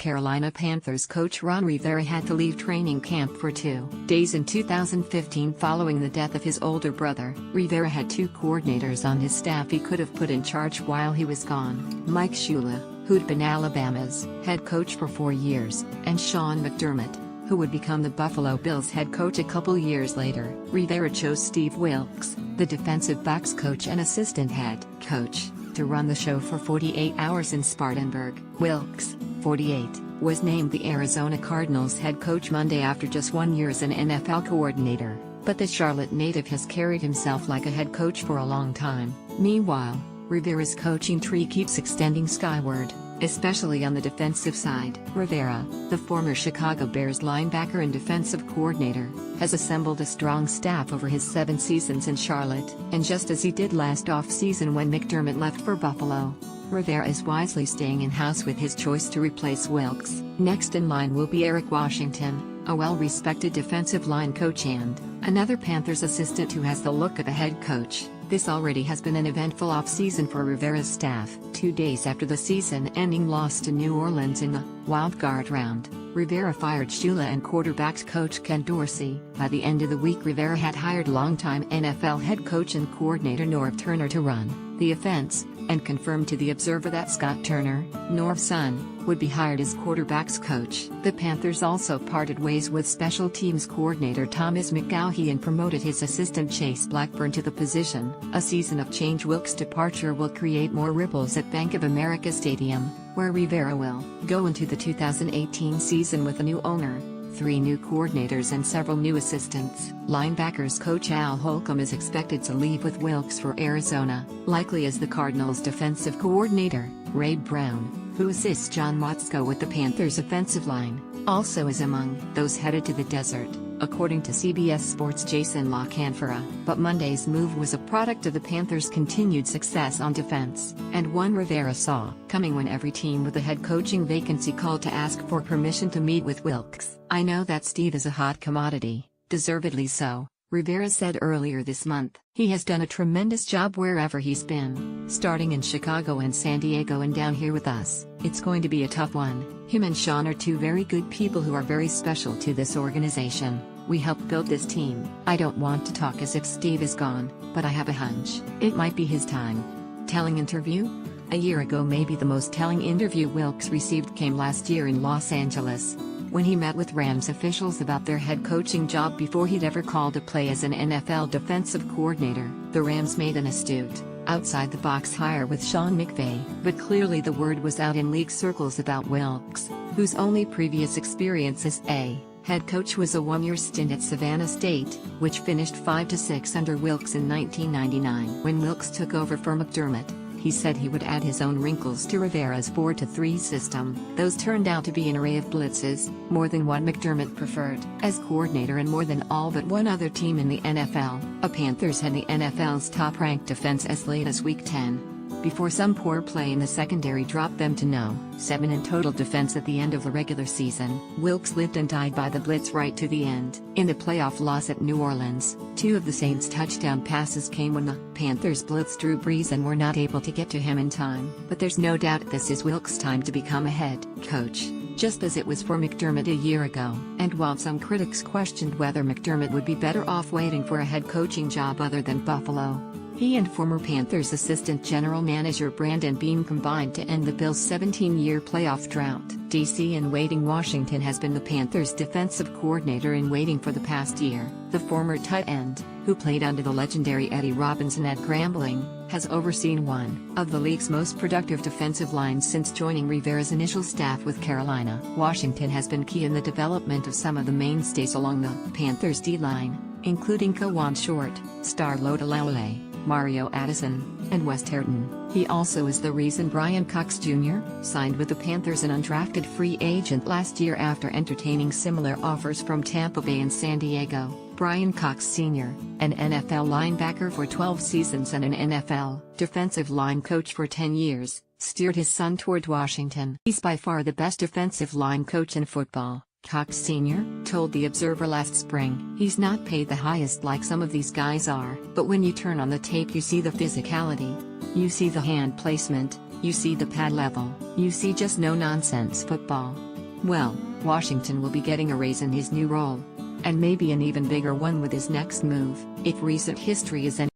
Carolina Panthers coach Ron Rivera had to leave training camp for 2 days in 2015 following the death of his older brother. Rivera had 2 coordinators on his staff he could have put in charge while he was gone: Mike Shula, who'd been Alabama's head coach for 4 years, and Sean McDermott, who would become the Buffalo Bills head coach a couple years later. Rivera chose Steve Wilks, the defensive backs coach and assistant head coach, to run the show for 48 hours in Spartanburg. Wilks, 48, was named the Arizona Cardinals head coach Monday after just 1 year as an NFL coordinator, but the Charlotte native has carried himself like a head coach for a long time. Meanwhile, Rivera's coaching tree keeps extending skyward, especially on the defensive side. Rivera, the former Chicago Bears linebacker and defensive coordinator, has assembled a strong staff over his 7 seasons in Charlotte, and just as he did last offseason when McDermott left for Buffalo, Rivera is wisely staying in-house with his choice to replace Wilks. Next in line will be Eric Washington, a well-respected defensive line coach and another Panthers assistant who has the look of a head coach. This already has been an eventful offseason for Rivera's staff. 2 days after the season-ending loss to New Orleans in the wild-card round, Rivera fired Shula and quarterbacks coach Ken Dorsey. By the end of the week, Rivera had hired longtime NFL head coach and coordinator Norv Turner to run the offense, and confirmed to The Observer that Scott Turner, Norv's son, would be hired as quarterbacks coach. The Panthers also parted ways with special teams coordinator Thomas McGaughey and promoted his assistant Chase Blackburn to the position. A season of change. Wilks' departure will create more ripples at Bank of America Stadium, where Rivera will go into the 2018 season with a new owner, 3 new coordinators and several new assistants. Linebackers coach Al Holcomb is expected to leave with Wilks for Arizona, likely as the Cardinals' defensive coordinator. Ray Brown, who assists John Motzko with the Panthers' offensive line, also is among those headed to the desert, according to CBS Sports' Jason La Canfora. But Monday's move was a product of the Panthers' continued success on defense, and one Rivera saw coming when every team with a head coaching vacancy called to ask for permission to meet with Wilks. "I know that Steve is a hot commodity, deservedly so," Rivera said earlier this month. "He has done a tremendous job wherever he's been, starting in Chicago and San Diego and down here with us. It's going to be a tough one. Him and Sean are 2 very good people who are very special to this organization. We helped build this team. I don't want to talk as if Steve is gone, but I have a hunch it might be his time." Telling interview? A year ago, maybe the most telling interview Wilks received came last year in Los Angeles, when he met with Rams officials about their head coaching job before he'd ever called a play as an NFL defensive coordinator. The Rams made an astute, outside-the-box hire with Sean McVay, but clearly the word was out in league circles about Wilks, whose only previous experience as a head coach was a 1-year stint at Savannah State, which finished 5-6 under Wilks in 1999. When Wilks took over for McDermott, he said he would add his own wrinkles to Rivera's 4-3 system. Those turned out to be an array of blitzes, more than what McDermott preferred as coordinator and more than all but one other team in the NFL. The Panthers had the NFL's top-ranked defense as late as Week 10, before some poor play in the secondary dropped them to no. 7 in total defense at the end of the regular season. Wilks lived and died by the blitz right to the end. In the playoff loss at New Orleans, 2 of the Saints' touchdown passes came when the Panthers blitzed Drew Brees and were not able to get to him in time. But there's no doubt this is Wilks' time to become a head coach, just as it was for McDermott a year ago. And while some critics questioned whether McDermott would be better off waiting for a head coaching job other than Buffalo, he and former Panthers assistant general manager Brandon Beane combined to end the Bills' 17-year playoff drought. DC in waiting. Washington has been the Panthers' defensive coordinator in waiting for the past year. The former tight end, who played under the legendary Eddie Robinson at Grambling, has overseen one of the league's most productive defensive lines since joining Rivera's initial staff with Carolina. Washington has been key in the development of some of the mainstays along the Panthers' D-line, including Kawan Short, Star Lodalaule, Mario Addison, and Wes Hareton. He also is the reason Brian Cox Jr. signed with the Panthers, an undrafted free agent last year after entertaining similar offers from Tampa Bay and San Diego. Brian Cox Sr., an NFL linebacker for 12 seasons and an NFL defensive line coach for 10 years, steered his son toward Washington. "He's by far the best defensive line coach in football," Cox Sr. told The Observer last spring. "He's not paid the highest like some of these guys are, but when you turn on the tape you see the physicality. You see the hand placement, you see the pad level, you see just no-nonsense football. Well, Washington will be getting a raise in his new role. And maybe an even bigger one with his next move, if recent history is any